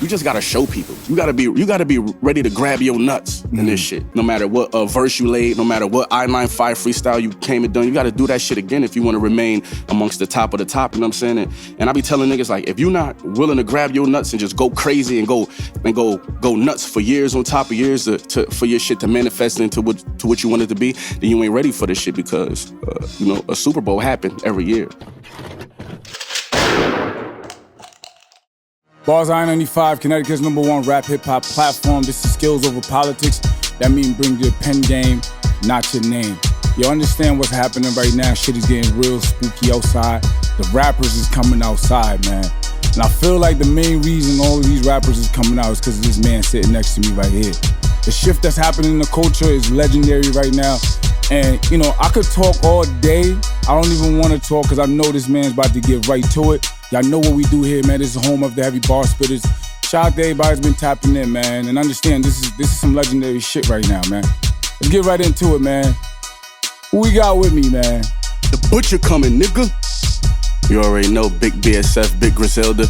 you just gotta show people. You gotta be ready to grab your nuts in this shit. No matter what verse you laid, no matter what I-95 freestyle you came and done, you gotta do that shit again if you wanna remain amongst the top of the top, you know what I'm saying? And I be telling niggas, like, if you're not willing to grab your nuts and just go crazy and go nuts for years on top of years for your shit to manifest into what you want it to be, then you ain't ready for this shit because, a Super Bowl happened every year. Bars I-95, Connecticut's #1 rap hip-hop platform. This is skills over politics. That means bring your pen game, not your name. You understand what's happening right now? Shit is getting real spooky outside. The rappers is coming outside, man. And I feel like the main reason all of these rappers is coming out is because of this man sitting next to me right here. The shift that's happening in the culture is legendary right now. And, I could talk all day. I don't even want to talk because I know this man's about to get right to it. Y'all know what we do here, man. This is home of the heavy bar spitters. Shout out to everybody that's been tapping in, man. And understand, this is some legendary shit right now, man. Let's get right into it, man. Who we got with me, man? The butcher coming, nigga. You already know, big BSF, big Griselda.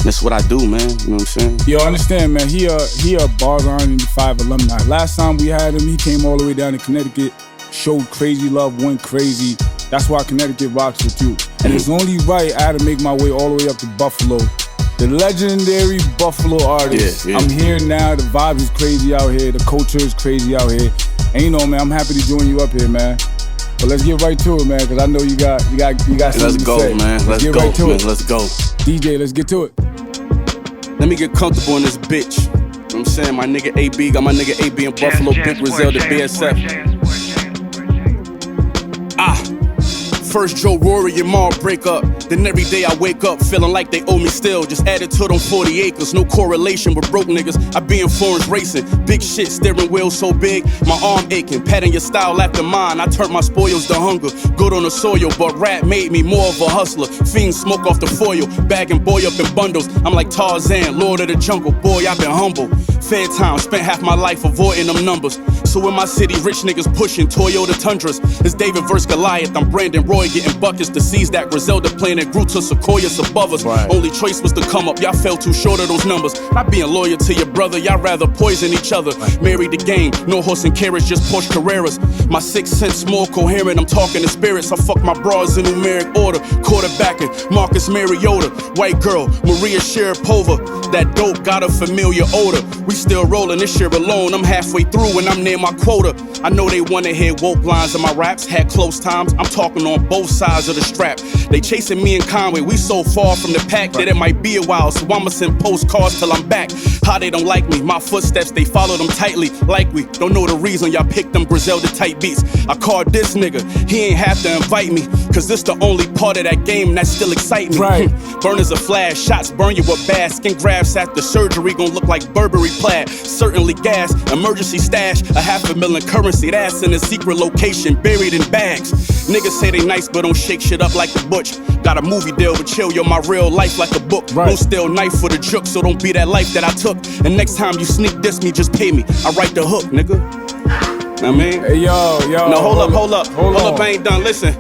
That's what I do, man. You know what I'm saying? Yo, understand, man. He a Bars I-95 alumni. Last time we had him, he came all the way down to Connecticut, showed crazy love, went crazy. That's why Connecticut rocks with you. And it's only right I had to make my way all the way up to Buffalo. The legendary Buffalo artist. Yeah. I'm here now. The vibe is crazy out here. The culture is crazy out here. And man, I'm happy to join you up here, man. But let's get right to it, man, because I know you got something to say. Let's go, man. Let's get go, right to man. it. Let's go. DJ, let's get to it. Let me get comfortable in this bitch. You know what I'm saying? My nigga AB, got my nigga AB in Buffalo, big Griselda, BSF. First Joe Rory and Maul break up. Then every day I wake up feeling like they owe me still. Just added to them 40 acres, no correlation with broke niggas. I be in Florence racing, big shit, steering wheel so big, my arm aching. Patting your style after mine, I turned my spoils to hunger. Good on the soil, but rap made me more of a hustler. Fiends smoke off the foil, bagging boy up in bundles. I'm like Tarzan, Lord of the Jungle, boy, I've been humble. Fair time, spent half my life avoiding them numbers. So in my city, rich niggas pushing Toyota Tundras. It's David vs. Goliath, I'm Brandon Roy getting buckets to seize that Griselda planet grew to sequoias above us. Right. Only choice was to come up, y'all fell too short of those numbers. Not being loyal to your brother, y'all rather poison each other. Married the game, no horse and carriage, just Porsche Carreras. My sixth sense more coherent, I'm talking to spirits. I fuck my bras in numeric order. Quarterbacking, Marcus Mariota. White girl, Maria Sharapova. That dope got a familiar odor. We still rolling this year alone, I'm halfway through and I'm near my quota. I know they wanna hear woke lines in my raps, had close times, I'm talking on both sides of the strap. They chasing me and Conway, we so far from the pack that it might be a while, so I'ma send postcards till I'm back. How they don't like me, my footsteps, they follow them tightly. Like we don't know the reason y'all picked them Griselda type beats. I called this nigga, he ain't have to invite me, cause this the only part of that game that still excite me. Right. Burners a flash, shots burn you with bad. Skin grabs after surgery gon' look like Burberry plaid. Certainly gas, emergency stash, a $500,000 currency, that's in a secret location, buried in bags. Niggas say they nice but don't shake shit up like the Butch. Got a movie deal but chill, yo, my real life like a book. Right. No still knife for the joke, so don't be that life that I took. And next time you sneak diss me, just pay me, I write the hook, nigga. Know what I mean? Hey, yo. No, hold up, I ain't done, listen.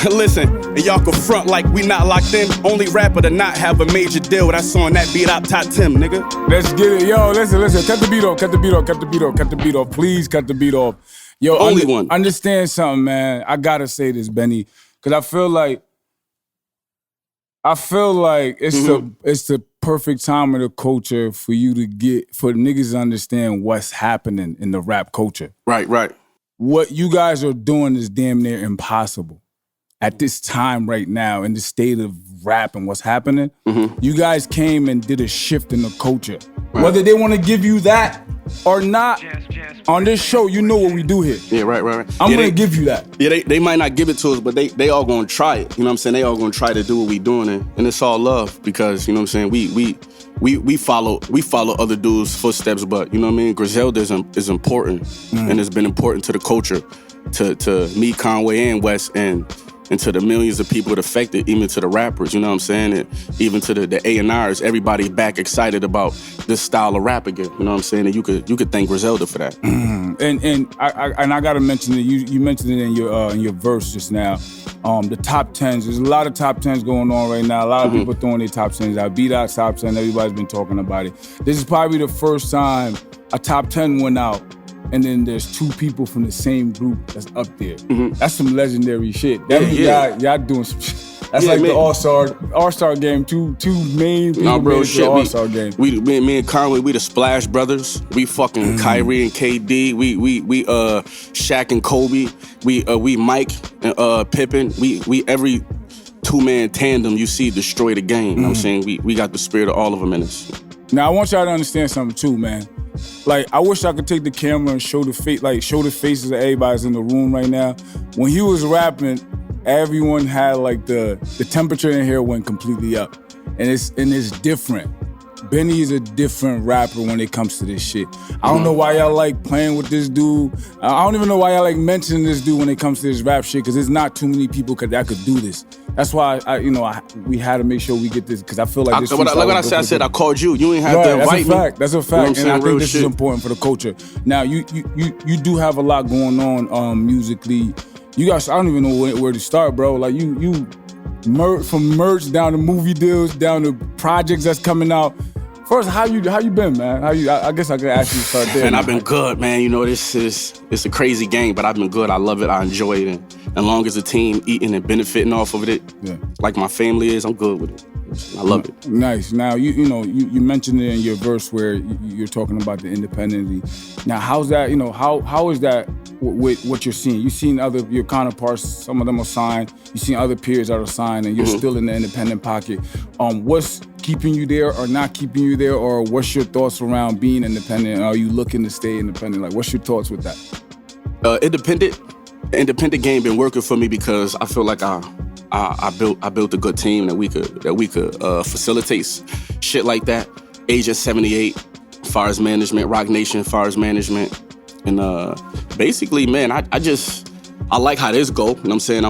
Listen, and y'all can front like we not locked in. Only rapper to not have a major deal. That's on that beat out top 10, nigga. Let's get it. Yo, listen. Cut the beat off. Please cut the beat off. Yo, Only one. Understand something, man. I gotta say this, Benny, because I feel like it's the perfect time of the culture for you to for niggas to understand what's happening in the rap culture. Right. What you guys are doing is damn near impossible. At this time right now, in the state of rap and what's happening, you guys came and did a shift in the culture. Right. Whether they want to give you that or not, on this show, you know what we do here. Yeah, right. I'm going to give you that. Yeah, they might not give it to us, but they all going to try it. You know what I'm saying? They all going to try to do what we doing, and it's all love because, you know what I'm saying, we follow other dudes' footsteps, but, you know what I mean, Griselda is important, and it's been important to the culture, to me, Conway, and Wes, and and to the millions of people it affected, even to the rappers, you know what I'm saying? And even to the A&Rs, everybody back excited about this style of rap again, you know what I'm saying? And you could thank Griselda for that. And I gotta mention it. You mentioned it in your verse just now. The top 10s. There's a lot of top 10s going on right now. A lot of people throwing their top 10s out. B-Dot's top 10. Everybody's been talking about it. This is probably the first time a top 10 went out, and then there's two people from the same group that's up there. That's some legendary shit. That means y'all doing some shit. That's like the All-Star game. Two main people made the All-Star game. Me and Conway, we the Splash Brothers. We fucking Kyrie and KD. We Shaq and Kobe. We Mike and Pippen. We every two-man tandem you see destroy the game. You know what I'm saying? We got the spirit of all of them in us. Now I want y'all to understand something too, man. Like, I wish I could take the camera and show the faces of everybody that's in the room right now. When he was rapping, everyone had like the temperature in here went completely up. And it's different. Benny is a different rapper when it comes to this shit. I don't know why y'all like playing with this dude. I don't even know why y'all like mentioning this dude when it comes to this rap shit, because there's not too many people that could do this. That's why we had to make sure we get this, because I feel like this. Like what I said, I called you. You ain't have to invite me. That's a fact. And I think this is important for the culture. Now you do have a lot going on musically. You guys, I don't even know where to start, bro. Like you from merch down to movie deals, down to projects that's coming out. First, how you been, man? I guess I could ask you to start there. Man, I've been good, man. You know, it's a crazy game, but I've been good. I love it. I enjoy it. And as long as the team eating and benefiting off of it, like my family is, I'm good with it. I love it. Nice. Now, you mentioned it in your verse where you're talking about the independently. Now, how's that, how is that with what you're seeing? You've seen your counterparts, some of them are signed. You've seen other peers that are signed, and you're still in the independent pocket. What's keeping you there or not keeping you there, or what's your thoughts around being independent? Are you looking to stay independent? Like, what's your thoughts with that? Independent game been working for me because I feel like I built a good team that we could facilitate shit like that. Agent 78, far as management, Rock Nation, far as management, and basically, man, I like how this go. You know what I'm saying?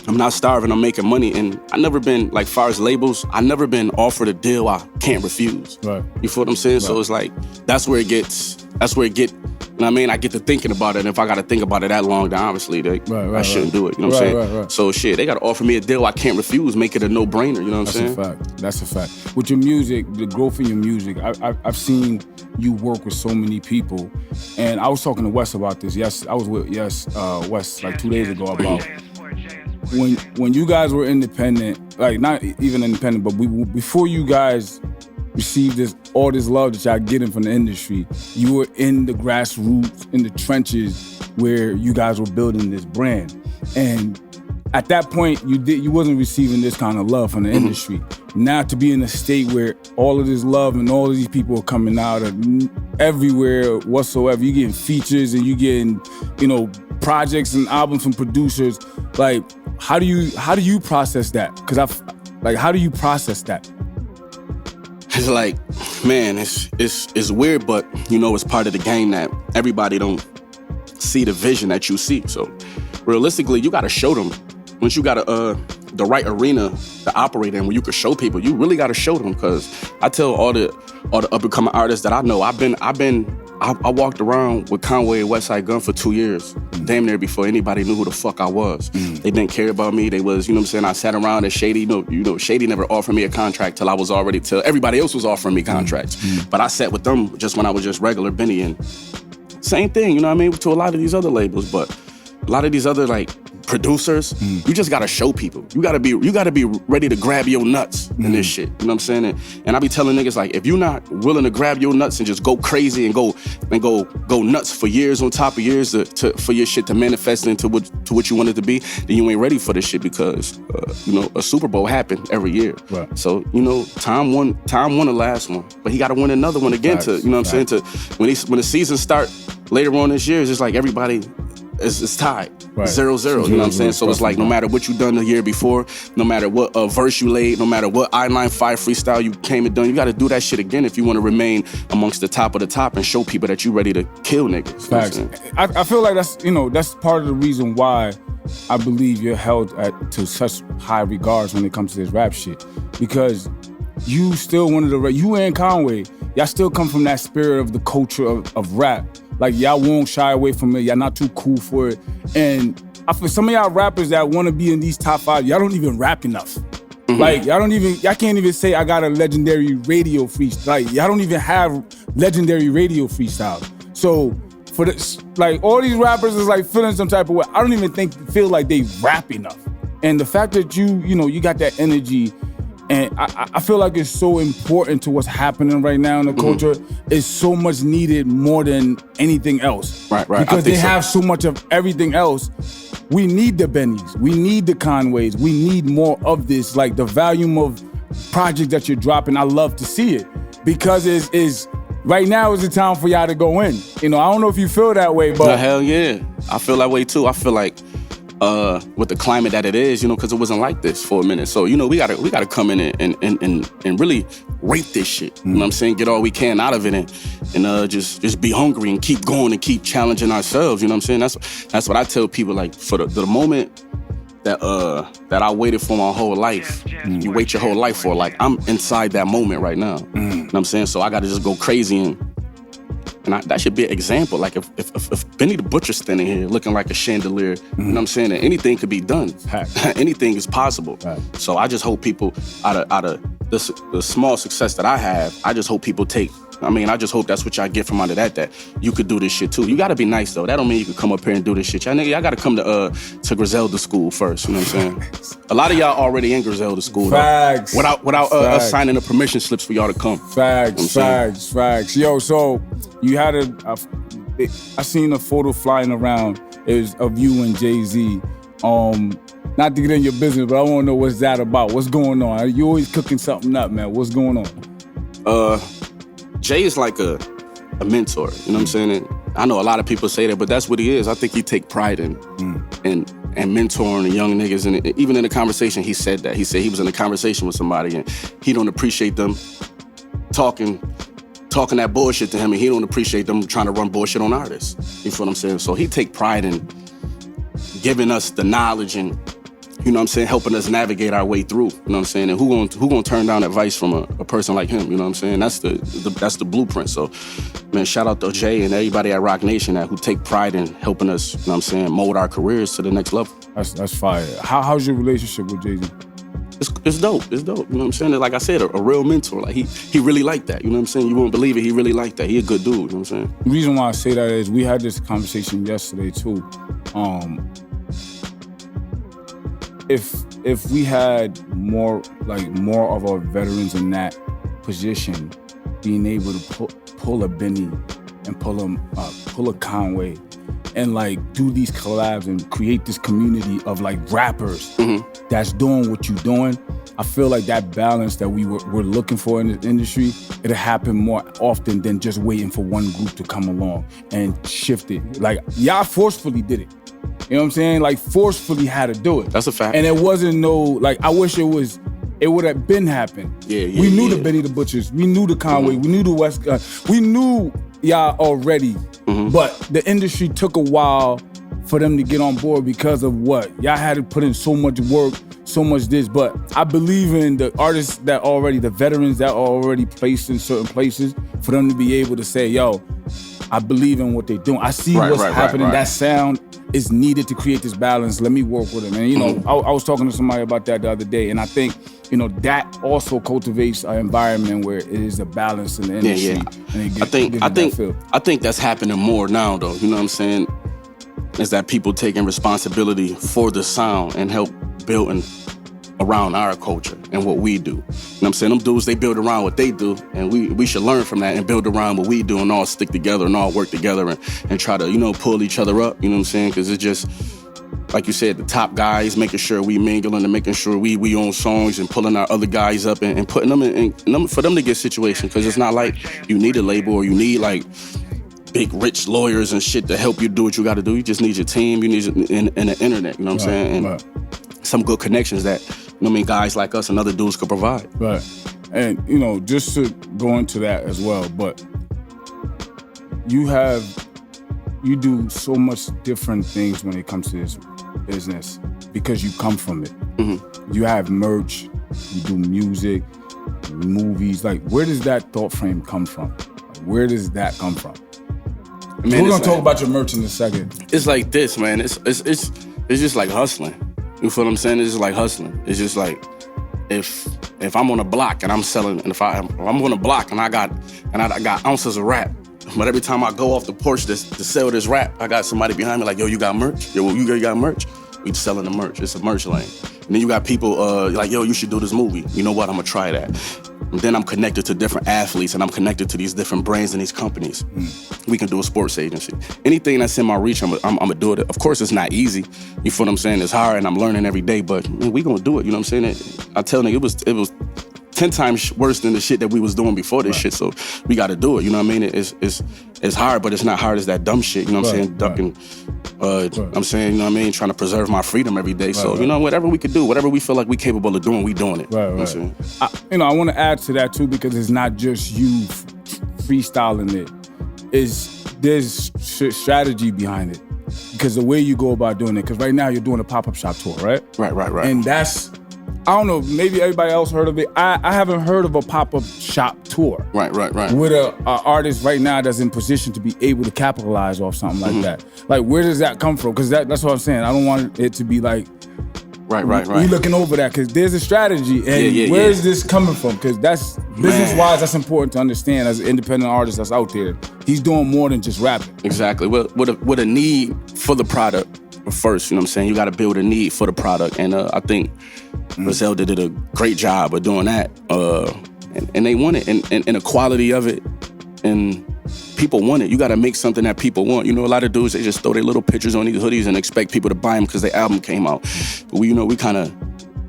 I'm not starving. I'm making money, and I never been like far as labels. I never been offered a deal I can't refuse. Right. You feel what I'm saying? Right. So it's like that's where it get. You know what I mean? I get to thinking about it, and if I got to think about it that long, then obviously I shouldn't do it. You know what I'm saying? Right. So shit, they got to offer me a deal I can't refuse, make it a no-brainer. You know what I'm saying? That's a fact. With your music, the growth in your music, I've seen you work with so many people, and I was talking to Wes about this. Yes, I was with Wes like 2 days ago about when you guys were independent, like not even independent, but before you guys received all this love that y'all getting from the industry, you were in the grassroots, in the trenches where you guys were building this brand. And at that point, you wasn't receiving this kind of love from the industry. Now to be in a state where all of this love and all of these people are coming out of everywhere whatsoever, you getting features and you getting, projects and albums from producers. Like, how do you process that? How do you process that? It's like, man, it's weird, but it's part of the game that everybody don't see the vision that you see. So realistically, you gotta show them. Once you got the right arena to operate in, where you can show people, you really gotta show them. Cause I tell all the up and coming artists that I know, I walked around with Conway and Westside Gun for 2 years, damn near before anybody knew who the fuck I was. They didn't care about me. They was, I sat around and Shady, Shady never offered me a contract till everybody else was offering me contracts. But I sat with them just when I was just regular Benny, and same thing, to a lot of these other labels, but a lot of these other producers, you just gotta show people. You gotta be ready to grab your nuts in this shit. You know what I'm saying? And I be telling niggas, like, if you're not willing to grab your nuts and just go crazy and go nuts for years on top of years for your shit to manifest into what you want it to be, then you ain't ready for this shit, because a Super Bowl happened every year. Right. So Tom won the last one, but he gotta win another one again. Facts. To when the season start later on this year, it's just like everybody. It's tied, 0-0, you know what I'm saying? So it's like, no matter what you done the year before, no matter what verse you laid, no matter what I-95 freestyle you came and done, you gotta do that shit again if you wanna remain amongst the top of the top and show people that you ready to kill niggas. Facts. I feel like that's part of the reason why I believe you're held to such high regards when it comes to this rap shit. Because you still one of the, you and Conway, y'all still come from that spirit of the culture of rap. Like, y'all won't shy away from it. Y'all not too cool for it. And I feel some of y'all rappers that want to be in these top 5, y'all don't even rap enough. Like, y'all can't even say I got a legendary radio freestyle. Like, y'all don't even have legendary radio freestyle. So for this, like, all these rappers is like feeling some type of way. I don't even feel like they rap enough. And the fact that you got that energy, and I feel like it's so important to what's happening right now in the culture. It's so much needed more than anything else. Right. Because they have so much of everything else. We need the Bennys. We need the Conways. We need more of this. Like, the volume of projects that you're dropping, I love to see it. Because it's right now is the time for y'all to go in. I don't know if you feel that way, but... Hell yeah. I feel that way too. I feel like with the climate that it is, because it wasn't like this for a minute. So, we gotta come in and really rate this shit. You know what I'm saying? Get all we can out of it and just be hungry and keep going and keep challenging ourselves. You know what I'm saying? That's what I tell people. Like, for the moment that I waited for my whole life, you wait your whole life for. Like, I'm inside that moment right now. You know what I'm saying? So I gotta just go crazy and that should be an example. Like, if Benny the Butcher's standing here looking like a chandelier, you know what I'm saying? That anything could be done. Anything is possible. So I just hope people, out of the small success that I have, I just hope people I just hope that's what y'all get from under that you could do this shit too. You gotta be nice though. That don't mean you could come up here and do this shit. Y'all gotta come to Griselda school first, you know what I'm saying? A lot of y'all already in Griselda school. Facts. Though, without us signing the permission slips for y'all to come. Facts. Yo, so you had I seen a photo flying around. It was of you and Jay-Z. Not to get in your business, but I wanna know what's that about. What's going on? You always cooking something up, man. What's going on? Jay is like a mentor, you know what I'm saying? And I know a lot of people say that, but that's what he is. I think he take pride in mentoring the young niggas. And even in the conversation, he said that. He said he was in a conversation with somebody and he don't appreciate them talking that bullshit to him, and he don't appreciate them trying to run bullshit on artists. You feel what I'm saying? So he take pride in giving us the knowledge and, you know what I'm saying, helping us navigate our way through, you know what I'm saying? And who gonna turn down advice from a person like him, you know what I'm saying? That's the blueprint. So, man, shout out to Jay and everybody at Rock Nation who take pride in helping us, you know what I'm saying, mold our careers to the next level. That's fire. How's your relationship with Jay-Z? It's dope, you know what I'm saying? Like I said, a real mentor. Like, he really like that, you know what I'm saying? You won't believe it, he really like that. He a good dude, you know what I'm saying? The reason why I say that is we had this conversation yesterday too. If we had more of our veterans in that position, being able to pull a Benny and pull a Conway and like do these collabs and create this community of like rappers that's doing what you're doing, I feel like that balance that we're looking for in the industry, it'll happen more often than just waiting for one group to come along and shift it. Like, y'all forcefully did it. You know what I'm saying? Like, forcefully had to do it. That's a fact. And it wasn't I wish it would have been happened. We knew the Benny the Butchers. We knew the Conway. We knew the West Gun. We knew y'all already. But the industry took a while for them to get on board because of what? Y'all had to put in so much work, so much this. But I believe in the artists the veterans that are already placed in certain places, for them to be able to say, yo, I believe in what they're doing. I see what's happening. Right. That sound is needed to create this balance. Let me work with it. And, I was talking to somebody about that the other day, and I think, that also cultivates an environment where it is a balance in the industry. And I think that's happening more now, though. You know what I'm saying? Is that people taking responsibility for the sound and help building around our culture and what we do. You know what I'm saying? Them dudes, they build around what they do, and we should learn from that and build around what we do and all stick together and all work together and try to, pull each other up, you know what I'm saying? Because it's just, like you said, the top guys, making sure we mingling and making sure we own songs and pulling our other guys up and putting them in for them to get situations. Because it's not like you need a label or you need like big rich lawyers and shit to help you do what you got to do. You just need your team. You need the internet, you know what I'm saying? And some good connections that, guys like us and other dudes could provide. Right. And, just to go into that as well, but you have you do so much different things when it comes to this business because you come from it. Mm-hmm. You have merch, you do music, movies. Like, where does that thought frame come from? Like, where does that come from? Man, we're gonna talk about your merch in a second. It's like this, man. It's just like hustling. You feel what I'm saying? It's just like hustling. It's just like if I'm on a block and I'm selling, and if I'm on a block and I got ounces of rap, but every time I go off the porch to sell this rap, I got somebody behind me like, yo, you got merch? Yo, you got merch? We selling the merch. It's a merch lane. And then you got people like, yo, you should do this movie. You know what? I'm gonna try that. And then I'm connected to different athletes and I'm connected to these different brands and these companies. We can do a sports agency. Anything that's in my reach, I'm gonna do it. Of course, it's not easy. You feel what I'm saying? It's hard and I'm learning every day, but man, we gonna do it. You know what I'm saying? I tell you, it was 10 times worse than the shit that we was doing before this shit. So we got to do it. You know what I mean? It's hard, but it's not hard as that dumb shit. You know what I'm saying? Ducking. I'm saying, you know what I mean? Trying to preserve my freedom every day. So, you know, whatever we could do, whatever we feel like we capable of doing, we doing it. Right, you know what I'm saying? I want to add to that too, because it's not just you freestyling it. There's strategy behind it. Because the way you go about doing it, because right now you're doing a pop-up shop tour, right? Right. And that's, I don't know, maybe everybody else heard of it. I haven't heard of a pop-up shop tour. Right. With a artist right now that's in position to be able to capitalize off something like that. Like, where does that come from? Because that's what I'm saying. I don't want it to be like, Right. we looking over that, because there's a strategy. And where is this coming from? Because that's, business-wise, that's important to understand as an independent artist that's out there. He's doing more than just rapping. Exactly. With a need for the product first, you know what I'm saying? You got to build a need for the product. And I think Griselda did a great job of doing that. And they want it. And the quality of it. And people want it. You got to make something that people want. You know, a lot of dudes, they just throw their little pictures on these hoodies and expect people to buy them because their album came out. But we kind of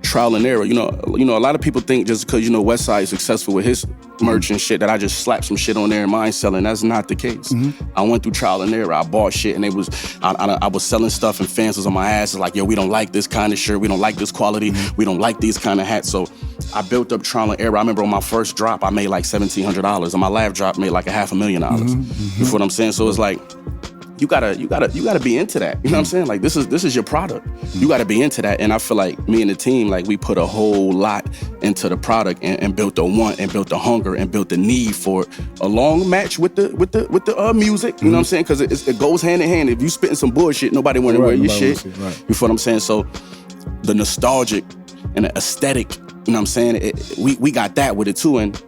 trial and error. You know, a lot of people think just because, Westside is successful with his merch and shit that I just slapped some shit on there and mine selling. That's not the case. I went through trial and error. I bought shit and I was selling stuff and fans was on my ass. It's like, yo, we don't like this kind of shirt. We don't like this quality. We don't like these kind of hats. So I built up trial and error. I remember on my first drop, I made like $1,700. On my last drop, made like $500,000. You feel what I'm saying? So it's like, you gotta be into that. You know what I'm saying? Like, this is your product. You gotta be into that. And I feel like me and the team, like, we put a whole lot into the product and built the want and built the hunger and built the need for it. A long match with the music. You know what I'm saying? Because it goes hand in hand. If you spitting some bullshit, nobody wanna wear your shit. You feel what I'm saying? So the nostalgic and the aesthetic, you know what I'm saying? We got that with it too. And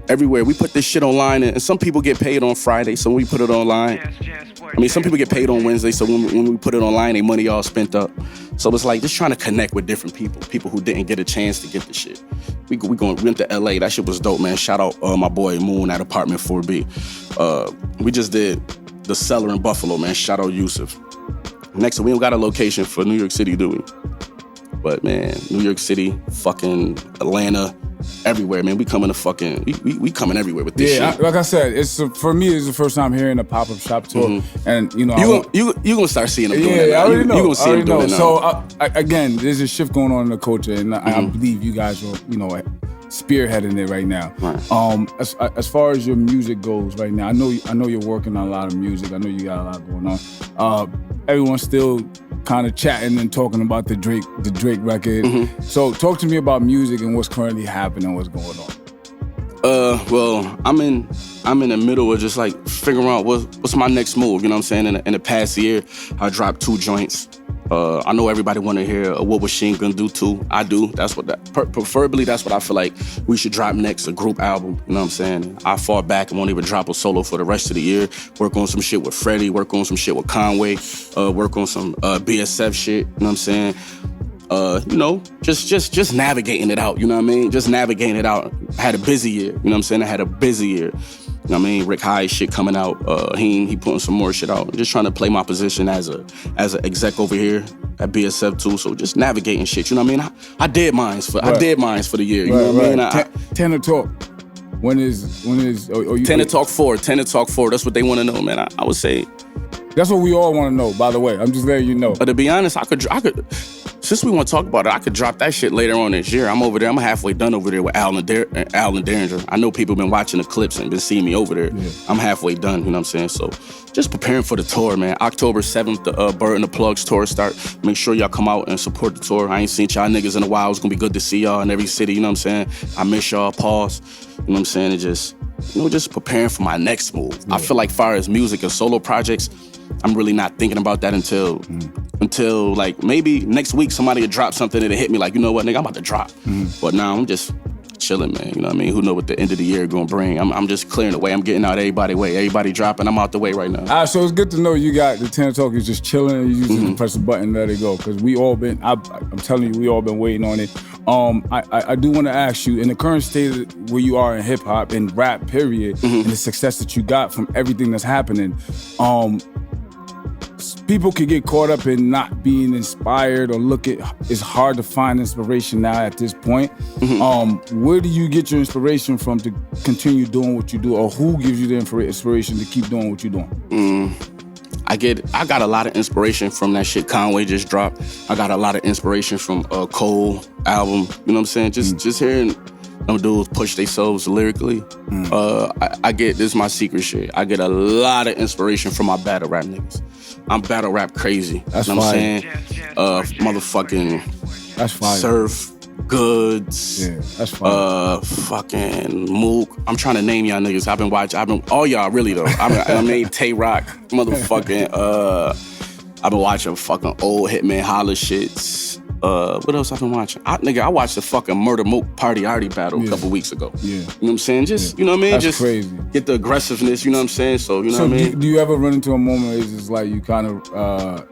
everywhere we put this shit online, and some people get paid on Friday, so when we put it online, I mean, some people get paid on Wednesday, so when we put it online, their money all spent up. So it's like just trying to connect with different people who didn't get a chance to get the shit. We went to LA. That shit was dope, man. Shout out my boy Moon at Apartment 4B. We just did the Cellar in Buffalo, man. Shout out Yusuf. Next, we don't got a location for New York City, do we? But man, New York City, fucking Atlanta, everywhere, man. We coming to fucking, we coming everywhere with this shit. Like I said, for me, it's the first time hearing a pop-up shop tour. And, you gonna start seeing them doing that. Yeah, I already know. You gonna see them doing that now. So, again, there's a shift going on in the culture, and I believe you guys are, spearheading it right now. Right. As far as your music goes right now, I know you're working on a lot of music. I know you got a lot going on. Everyone's still kind of chatting and talking about the Drake record. So talk to me about music and what's currently happening, what's going on. Well, I'm in the middle of just like figuring out what's my next move. You know what I'm saying? In the past year, I dropped 2 joints. I know everybody want to hear what was Sheen gonna do too. I do. Preferably that's what I feel like we should drop next, a group album. You know what I'm saying? I fall back and won't even drop a solo for the rest of the year. Work on some shit with Freddie, work on some shit with Conway, work on some BSF shit, you know what I'm saying? Just navigating it out, you know what I mean? Just navigating it out. I had a busy year, you know what I'm saying? I had a busy year. You know what I mean? Rick High shit coming out. He putting some more shit out. Just trying to play my position as an exec over here at BSF too. So just navigating shit. You know what I mean? I did mines for the year. You know what I mean? Tenor Talk. When is Tenor Talk 4. Tenor Talk 4. That's what they want to know, man. I would say That's what we all want to know, by the way. I'm just letting you know. But to be honest, I could, since we want to talk about it, I could drop that shit later on this year. I'm over there. I'm halfway done over there with Alan Derringer. I know people been watching the clips and been seeing me over there. Yeah. I'm halfway done, you know what I'm saying? So just preparing for the tour, man. October 7th, the Bird and the Plugs tour start. Make sure y'all come out and support the tour. I ain't seen y'all niggas in a while. It's going to be good to see y'all in every city, you know what I'm saying? I miss y'all, pause. You know what I'm saying? And just preparing for my next move. Yeah. I feel like far as music and solo projects, I'm really not thinking about that until like maybe next week somebody will drop something and it hit me like, you know what, nigga, I'm about to drop. But now I'm just chilling, man. You know what I mean? Who know what the end of the year gonna bring? I'm just clearing the way. I'm getting out everybody's way. Everybody dropping. I'm out the way right now. All right, so it's good to know you got the 10 Talk is just chilling and you just press the button and let it go. Because we all been, I'm telling you, we all been waiting on it. I do want to ask you, in the current state where you are in hip hop and rap, period, and the success that you got from everything that's happening, people can get caught up in not being inspired or it's hard to find inspiration now at this point. Where do you get your inspiration from to continue doing what you do, or who gives you the inspiration to keep doing what you're doing? I got a lot of inspiration from that shit Conway just dropped. I got a lot of inspiration from Cole album. You know what I'm saying? Just hearing them dudes push themselves lyrically. I get, this is my secret shit. I get a lot of inspiration from my battle rap niggas. I'm battle rap crazy. That's you know what I'm fire. saying? Motherfucking That's fire. Surf, Goods. Yeah, that's fire. Fucking Mook. I'm trying to name y'all niggas. I've been all y'all really though. I mean Tay Rock, motherfucking. I've been watching fucking old Hitman Holla shits. What else I've been watching? I watched the fucking Murder Mook Party Arty battle a couple weeks ago. Yeah. You know what I'm saying? Just, you know what I mean? That's just crazy. Get the aggressiveness, you know what I'm saying? So, you know what I mean? Do you ever run into a moment where it's just like you kind of,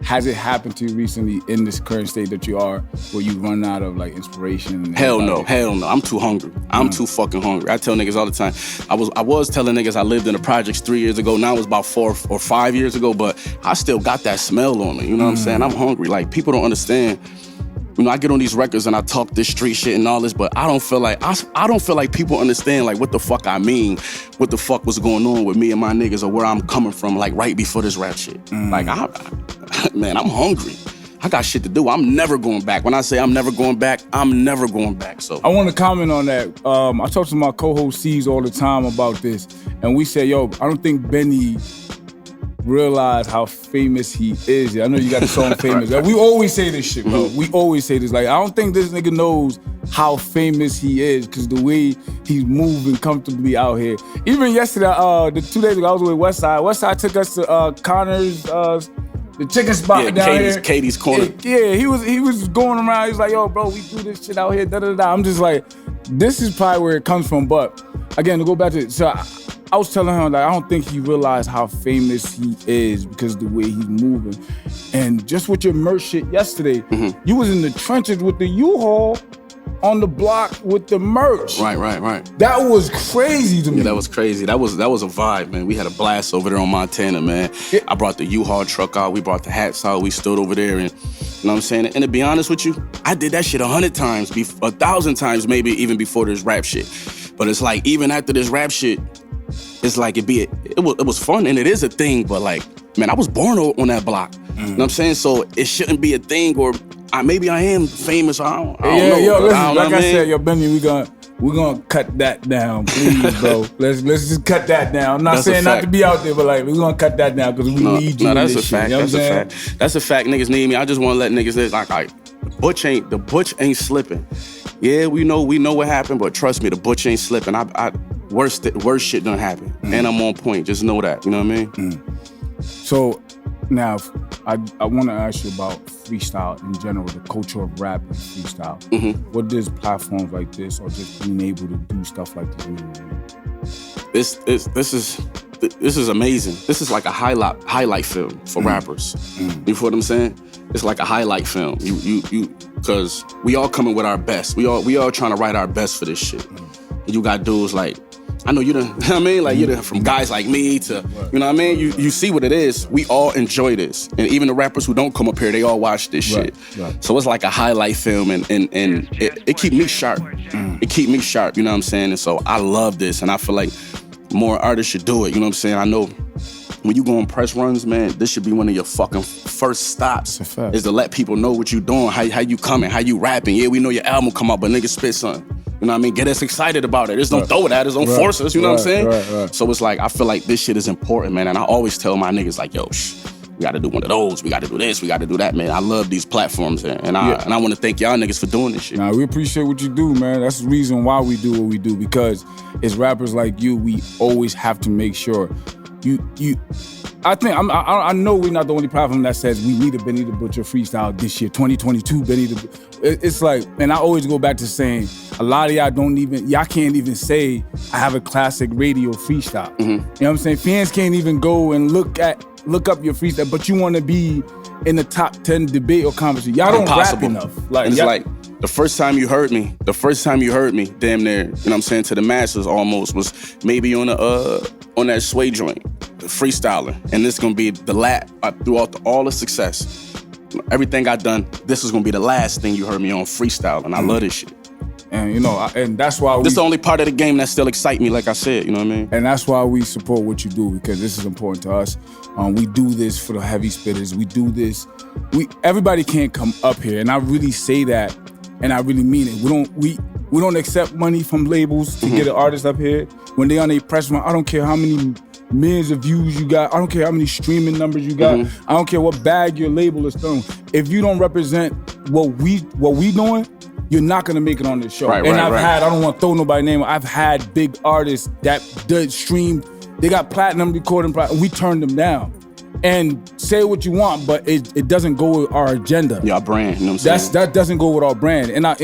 has it happened to you recently in this current state that you are, where you run out of like inspiration? Hell no. I'm too hungry. I'm too fucking hungry. I tell niggas all the time. I was telling niggas I lived in the projects 3 years ago. Now it's about 4 or 5 years ago, but I still got that smell on me. You know what I'm saying? I'm hungry. Like, people don't understand. You know, I get on these records and I talk this street shit and all this, but I don't feel like people understand like what the fuck I mean, what the fuck was going on with me and my niggas, or where I'm coming from, like right before this rap shit. Like, man, I'm hungry. I got shit to do. I'm never going back. When I say I'm never going back, I'm never going back. So I want to comment on that. I talk to my co-host C's all the time about this, and we say, yo, I don't think Benny realize how famous he is. I know you got the song Famous. Like, we always say this shit, bro. We always say this. Like, I don't think this nigga knows how famous he is, because the way he's moving comfortably out here. Even yesterday, 2 days ago, I was with Westside. Westside took us to Connor's, the chicken spot down here. Katie's Corner. Yeah, he was going around. He was like, yo, bro, we do this shit out here, da-da-da. I'm just like, this is probably where it comes from. But again, to go back to it, so I was telling him, like, I don't think he realized how famous he is because of the way he's moving. And just with your merch shit yesterday, you was in the trenches with the U-Haul on the block with the merch. Right. That was crazy to me. Yeah, that was crazy. That was a vibe, man. We had a blast over there on Montana, man. Yeah. I brought the U-Haul truck out. We brought the hats out. We stood over there, and you know what I'm saying? And to be honest with you, I did that shit 100 times, 1,000 times maybe, even before this rap shit. But it's like, even after this rap shit, it's like it was fun, and it is a thing, but like, man, I was born on that block. You know what I'm saying? So it shouldn't be a thing, or maybe I am famous. I don't know. Yo, listen, like I said, yo, Benny, we're gonna cut that down, please, bro. Let's just cut that down. I'm not saying not to be out there, but like, we're gonna cut that down because we need you. No, that's in this a fact. Shit, you know that's a fact. That's a fact. Niggas need me. I just want to let niggas know, like, the butch ain't slipping. Yeah, we know what happened, but trust me, the butch ain't slipping. Worst shit done happen, and I'm on point. Just know that. You know what I mean? So now, I want to ask you about freestyle in general, the culture of rap and freestyle. What does platforms like this, or just being able to do stuff like this mean? This is amazing. This is like a highlight film for rappers. You feel what I'm saying? It's like a highlight film. You because we all coming with our best. We all trying to write our best for this shit. And you got dudes like, I know you done, you know what I mean? Like, you done, from guys like me to, you know what I mean? You see what it is. We all enjoy this. And even the rappers who don't come up here, they all watch this shit. Right. So it's like a highlight film, and it keep me sharp. It keep me sharp, you know what I'm saying? And so I love this, and I feel like more artists should do it, you know what I'm saying? I know when you go on press runs, man, this should be one of your fucking first stops. That's a fact. Is to let people know what you doing, how you coming, how you rapping. Yeah, we know your album come out, but nigga spit something. You know what I mean? Get us excited about it. Just don't throw it at us, don't force us, you know what I'm saying? Right. So it's like, I feel like this shit is important, man. And I always tell my niggas like, yo, we gotta do one of those, we gotta do this, we gotta do that, man. I love these platforms, and I wanna thank y'all niggas for doing this shit. Nah, we appreciate what you do, man. That's the reason why we do what we do, because as rappers like you, we always have to make sure I know we're not the only platform that says we need a Benny the Butcher freestyle this year, 2022 Benny the Butcher. It's like, and I always go back to saying, a lot of y'all can't even say I have a classic radio freestyle. Mm-hmm. You know what I'm saying? Fans can't even go and look up your freestyle, but you want to be in the top 10 debate or conversation. Y'all don't rap enough. Like, and it's like, the first time you heard me, damn near, you know what I'm saying, to the masses almost, was maybe on that Sway joint, freestyling. And this is gonna be the throughout all the success. Everything I done, this is gonna be the last thing you heard me on freestyle, and I love this shit. And you know, and that's why this is the only part of the game that still excite me, like I said, you know what I mean? And that's why we support what you do, because this is important to us. We do this for the heavy spitters. We do this. Everybody can't come up here, and I really say that, and I really mean it. We don't accept money from labels to get an artist up here. When they on a press run, I don't care how many millions of views you got. I don't care how many streaming numbers you got. I don't care what bag your label is throwing. If you don't represent what we doing, you're not gonna make it on this show. I don't want to throw nobody's name. I've had big artists that did stream. They got platinum recording, we turned them down. And say what you want, but it doesn't go with our agenda. Yeah, our brand, you know what I'm saying? That doesn't go with our brand. And I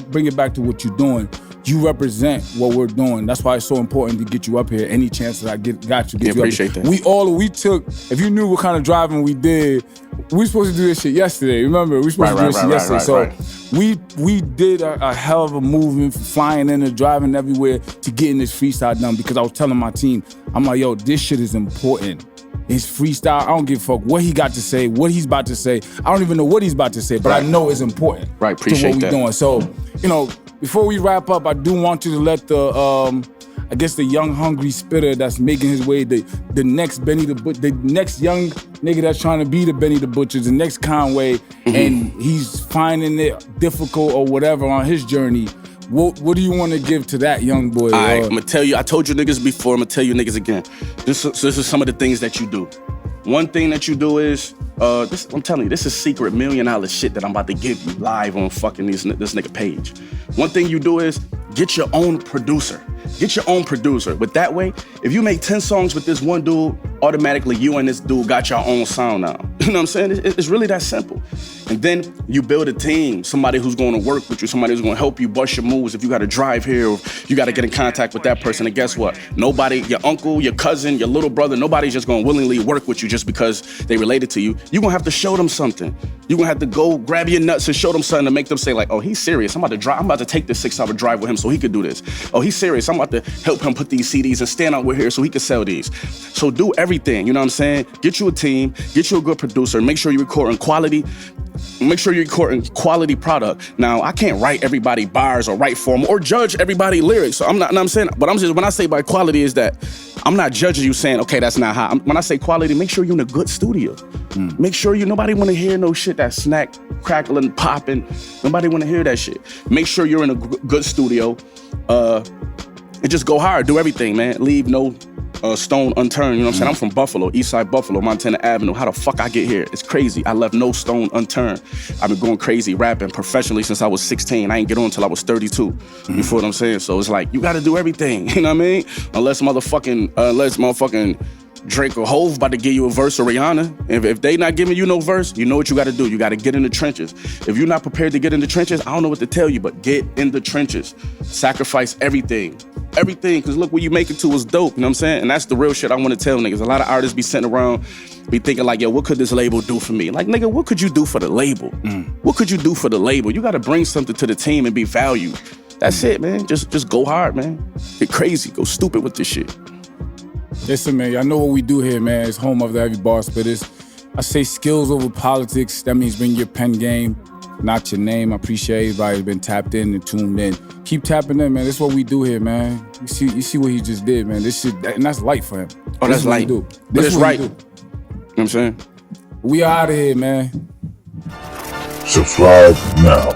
bring it back to what you're doing. You represent what we're doing. That's why it's so important to get you up here. Any chance that I got you, get you appreciate up here. that. We took, if you knew what kind of driving we did, we were supposed to do this shit yesterday. Remember, we were supposed to do this shit yesterday. We did a hell of a movement, flying in and driving everywhere to getting this freestyle done, because I was telling my team, I'm like, yo, this shit is important. It's freestyle. I don't give a fuck what he got to say, what he's about to say. I don't even know what he's about to say, but I know it's important. Right, appreciate to what we're doing. So, you know, before we wrap up, I do want you to let the young hungry spitter that's making his way, the next Benny the next young nigga that's trying to be the Benny the Butcher, the next Conway, and he's finding it difficult or whatever on his journey. What do you want to give to that young boy? All right, I'm gonna tell you, I told you niggas before, I'm gonna tell you niggas again. This is some of the things that you do. One thing that you do is, I'm telling you, this is secret $1 million shit that I'm about to give you live on fucking this nigga page. One thing you do is get your own producer. Get your own producer. But that way, if you make 10 songs with this one dude, automatically you and this dude got your own sound now. You know what I'm saying? It's really that simple. And then you build a team, somebody who's going to work with you, somebody who's going to help you bust your moves. If you got to drive here, or you got to get in contact with that person, and guess what? Nobody, your uncle, your cousin, your little brother, nobody's just going to willingly work with you just because they related to you. You're going to have to show them something. You're going to have to go grab your nuts and show them something to make them say like, oh, he's serious. I'm about to take this 6-hour drive with him so he could do this. Oh, he's serious. I'm about to help him put these CDs and stand out with here so he can sell these. So do everything, you know what I'm saying? Get you a team, get you a good producer, make sure you're recording quality. Make sure you're recording quality product. Now, I can't write everybody bars or write for them or judge everybody lyrics. So I'm saying, but I'm just, when I say by quality is that I'm not judging you saying, okay, that's not hot. When I say quality, make sure you're in a good studio. Make sure nobody want to hear no shit that's snack, crackling, popping. Nobody want to hear that shit. Make sure you're in a good studio. And just go hard, do everything, man. Leave no stone unturned, you know what I'm saying? I'm from Buffalo, Eastside Buffalo, Montana Avenue. How the fuck I get here? It's crazy. I left no stone unturned. I've been going crazy rapping professionally since I was 16. I ain't get on until I was 32. You feel what I'm saying? So it's like, you gotta do everything, you know what I mean? Unless motherfucking Drake or Hove about to give you a verse, or Rihanna. If they not giving you no verse, you know what you gotta do. You gotta get in the trenches. If you're not prepared to get in the trenches, I don't know what to tell you, but get in the trenches. Sacrifice everything. Everything, because look, what you make it to is dope, you know what I'm saying? And that's the real shit I want to tell niggas. A lot of artists be sitting around, be thinking like, yo, what could this label do for me? Like, nigga, what could you do for the label? What could you do for the label? You got to bring something to the team and be valued. That's it, man. Just go hard, man. Get crazy. Go stupid with this shit. Listen, man, y'all know what we do here, man. It's home of the heavy bar spitters. I say skills over politics. That means bring your pen game. Not Your Name. I appreciate everybody who's been tapped in and tuned in. Keep tapping in, man. That's what we do here, man. You see what he just did, man. This shit, and that's light for him. Oh, that's light. But it's right. You know what I'm saying? We out of here, man. Subscribe now.